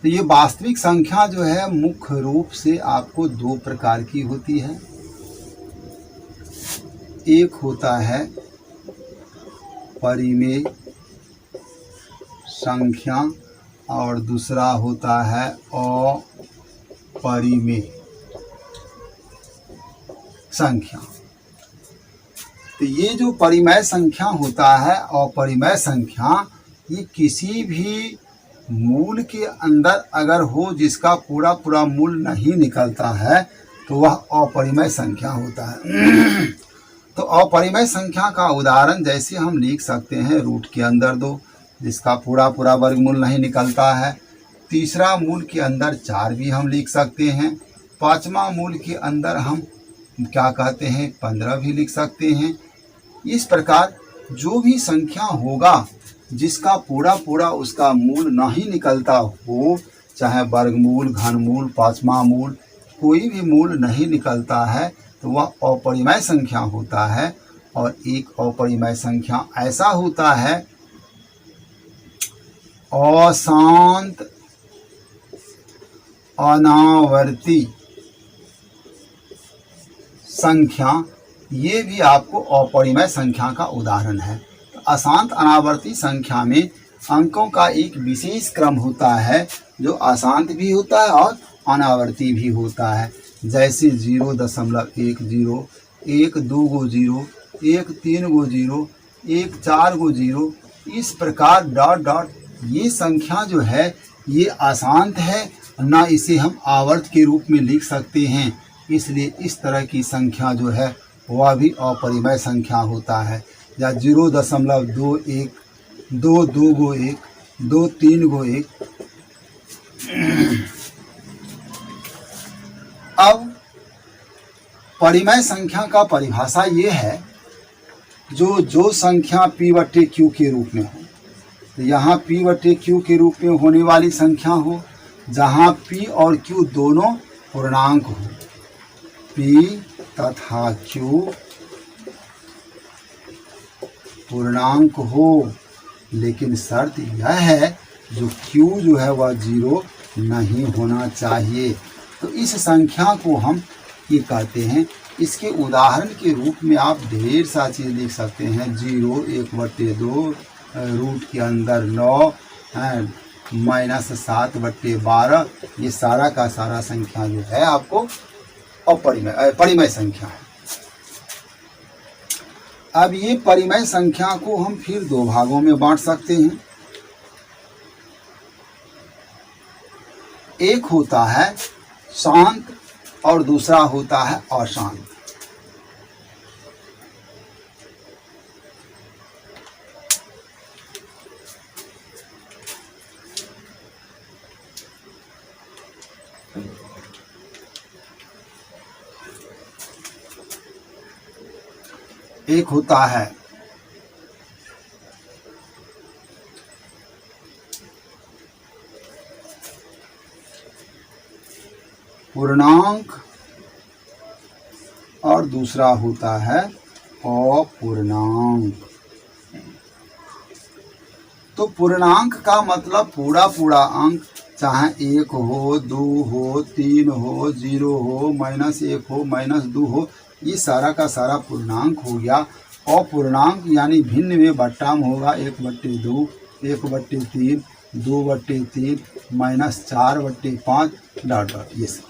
तो ये वास्तविक संख्या जो है मुख्य रूप से आपको दो प्रकार की होती है। एक होता है परिमेय संख्या और दूसरा होता है अपरिमेय संख्या। तो ये जो परिमेय संख्या होता है, अपरिमेय संख्या, ये किसी भी मूल के अंदर अगर हो जिसका पूरा पूरा मूल नहीं निकलता है तो वह अपरिमेय संख्या होता है। तो अपरिमेय संख्या का उदाहरण जैसे हम लिख सकते हैं रूट के अंदर 2 जिसका पूरा पूरा वर्गमूल नहीं निकलता है। तीसरा मूल के अंदर 4 भी हम लिख सकते हैं। पांचवा मूल के अंदर हम क्या कहते हैं 15 भी लिख सकते हैं। इस प्रकार जो भी संख्या होगा जिसका पूरा पूरा उसका मूल नहीं निकलता हो, चाहे वर्गमूल, घनमूल, पांचवा मूल, कोई भी मूल नहीं निकलता है तो वह अपरिमेय संख्या होता है। और एक अपरिमेय संख्या ऐसा होता है अशांत अनावर्ती संख्या, ये भी आपको अपरिमेय संख्या का उदाहरण है। तो अशांत अनावर्ती संख्या में अंकों का एक विशेष क्रम होता है जो अशांत भी होता है और अनावर्ती भी होता है। जैसे 0.10, 1 2 गो 0, 1 3 गो 0, 1 4 गो 0, इस प्रकार डॉट डॉट। ये संख्या जो है ये अशांत है, ना इसे हम आवर्त के रूप में लिख सकते हैं, इसलिए इस तरह की संख्या जो है वह भी अपरिमेय संख्या होता है। या 0.21, 2 2 गो 1, 2 3 गो 1। अब परिमेय संख्या का परिभाषा ये है जो संख्या p/q के रूप में हो। तो यहाँ p/q के रूप में होने वाली संख्या हो जहाँ p और q दोनों पूर्णांक हो। p तथा q पूर्णांक हो, लेकिन शर्त यह है जो q जो है वह 0 नहीं होना चाहिए। तो इस संख्या को हम ये कहते हैं। इसके उदाहरण के रूप में आप ढेर सा चीज़ लिख सकते हैं। 0, 1/2, रूट के अंदर 9, -7/12, ये सारा का सारा संख्या जो है आपको परिमेय संख्या है। अब ये परिमेय संख्या को हम फिर दो भागों में बांट सकते हैं। एक होता है शांत और दूसरा होता है अशांत। एक होता है पूर्णांक और दूसरा होता है अपूर्णांक। तो पूर्णांक का मतलब पूरा पूरा अंक, चाहे 1 हो, 2 हो, 3 हो, 0 हो, -1 हो, -2 हो, ये सारा का सारा पूर्णांक हो गया। अपूर्णांक यानी भिन्न में बट्टा में होगा 1/2, 1/3, 2/3, -4/5 डॉट डॉट ये सब।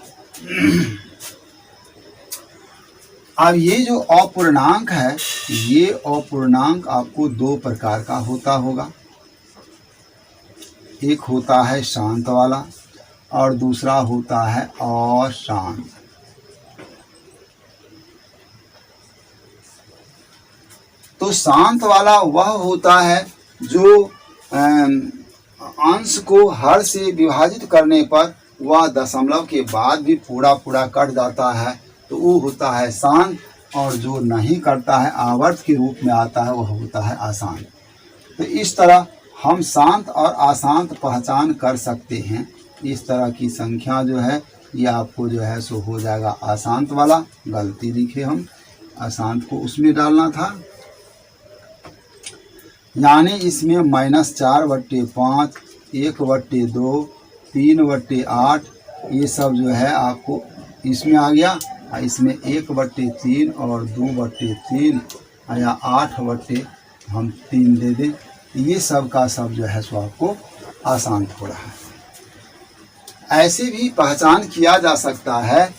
अब ये जो अपूर्णांक है, ये अपूर्णांक आपको दो प्रकार का होता होगा। एक होता है शांत वाला और दूसरा होता है अशांत। तो शांत वाला वह होता है जो अंश को हर से विभाजित करने पर वह दशमलव के बाद भी पूरा पूरा कट जाता है, तो वो होता है शांत। और जो नहीं करता है, आवर्त के रूप में आता है, वह होता है अशांत। तो इस तरह हम शांत और अशांत पहचान कर सकते हैं। इस तरह की संख्या जो है ये आपको जो है सो हो जाएगा अशांत वाला। गलती लिखे हम, अशांत को उसमें डालना था, यानी इसमें -4/5, 1/2, 3/8 ये सब जो है आपको इसमें आ गया, इसमें 1/3 और 2/3 या 8/3 दे दें। ये सब का सब जो है सो आपको आसान हो रहा है। ऐसे भी पहचान किया जा सकता है,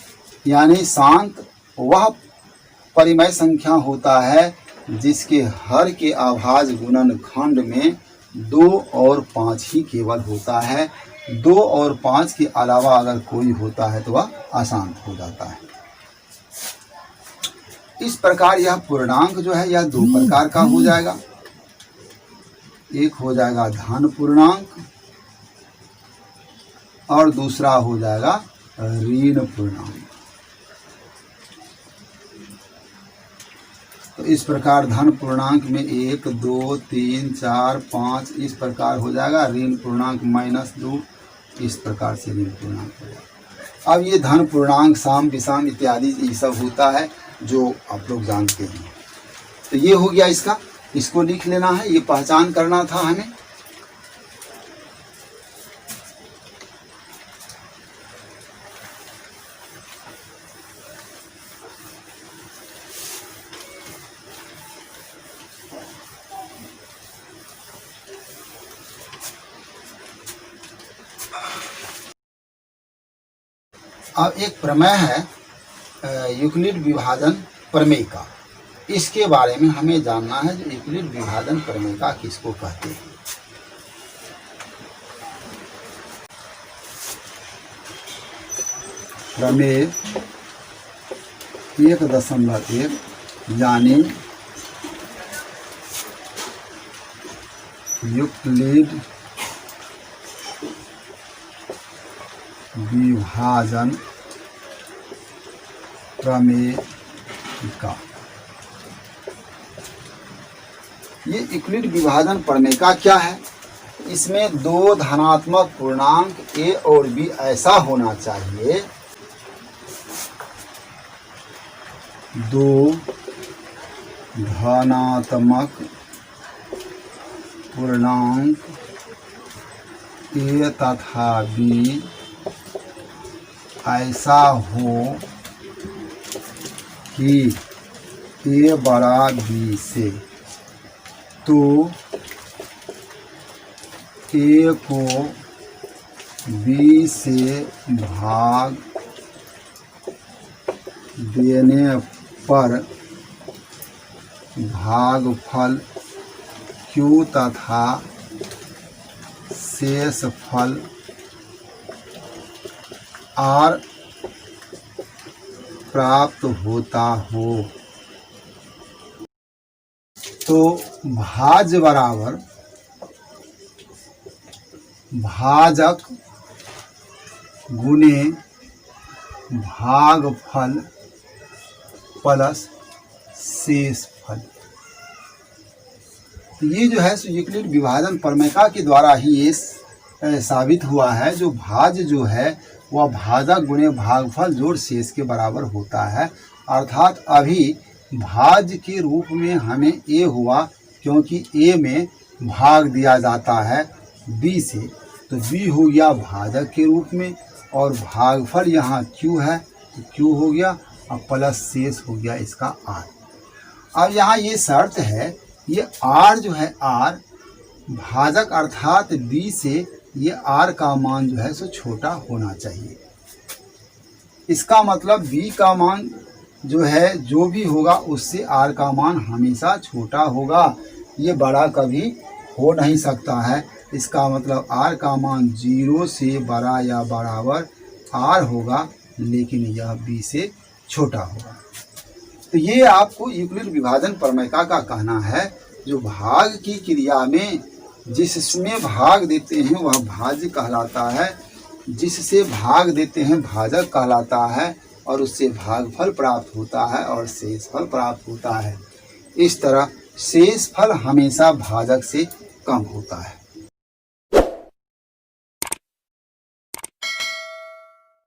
यानी शांत वह परिमेय संख्या होता है जिसके हर के अभाज्य गुणनखंड में 2 और 5 ही केवल होता है। 2 और 5 के अलावा अगर कोई होता है तो वह अशांत हो जाता है। इस प्रकार यह पूर्णांक जो है यह 2 प्रकार का हो जाएगा। एक हो जाएगा धन पूर्णांक और दूसरा हो जाएगा ऋण पूर्णांक। तो इस प्रकार धन पूर्णांक में 1, 2, 3, 4, 5 इस प्रकार हो जाएगा। ऋण पूर्णांक -2 इस प्रकार से ऋण पूर्णांक हो जाएगा। अब ये धन पूर्णांक साम विषम इत्यादि ये सब होता है जो आप लोग जानते हैं। तो ये हो गया इसका, इसको लिख लेना है, ये पहचान करना था हमें। अब एक प्रमेय है यूक्लिड विभाजन प्रमेय का, इसके बारे में हमें जानना है। जो यूक्लिड विभाजन प्रमेय का किसको कहते हैं? प्रमेय 1.1 यानी यूक्लिड विभाजन प्रमेय का। ये यूक्लिड विभाजन प्रमेय का क्या है? इसमें 2 धनात्मक पूर्णांक a और b ऐसा होना चाहिए, 2 धनात्मक पूर्णांक a तथा b ऐसा हो कि a बड़ा b से, तो a को b से भाग देने पर भागफल q तथा शेष फल r प्राप्त होता हो। तो भाज्य बराबर भाजक गुने भागफल प्लस शेष फल। तो ये जो है यूक्लिड विभाजन प्रमेय के द्वारा ही ये साबित हुआ है। जो भाज्य जो है वह भाजक गुणे भागफल जोड़ शेष के बराबर होता है। अर्थात अभी भाज्य के रूप में हमें a हुआ, क्योंकि a में भाग दिया जाता है b से, तो b हो गया भाजक के रूप में, और भागफल यहाँ q है तो q हो गया, और प्लस शेष हो गया इसका r। अब यहाँ ये शर्त है, ये r जो है r भाजक अर्थात b से ये r का मान जो है सो छोटा होना चाहिए। इसका मतलब b का मान जो है जो भी होगा उससे r का मान हमेशा छोटा होगा, ये बड़ा कभी हो नहीं सकता है। इसका मतलब r का मान 0 से बड़ा या बराबर r होगा, लेकिन यह b से छोटा होगा। तो ये आपको यूक्लिड विभाजन प्रमेय का कहना है। जो भाग की क्रिया में जिसमें भाग देते हैं वह भाज्य कहलाता है, जिससे भाग देते हैं भाजक कहलाता है, और उससे भागफल प्राप्त होता है और शेषफल प्राप्त होता है। इस तरह शेषफल हमेशा भाजक से कम होता है।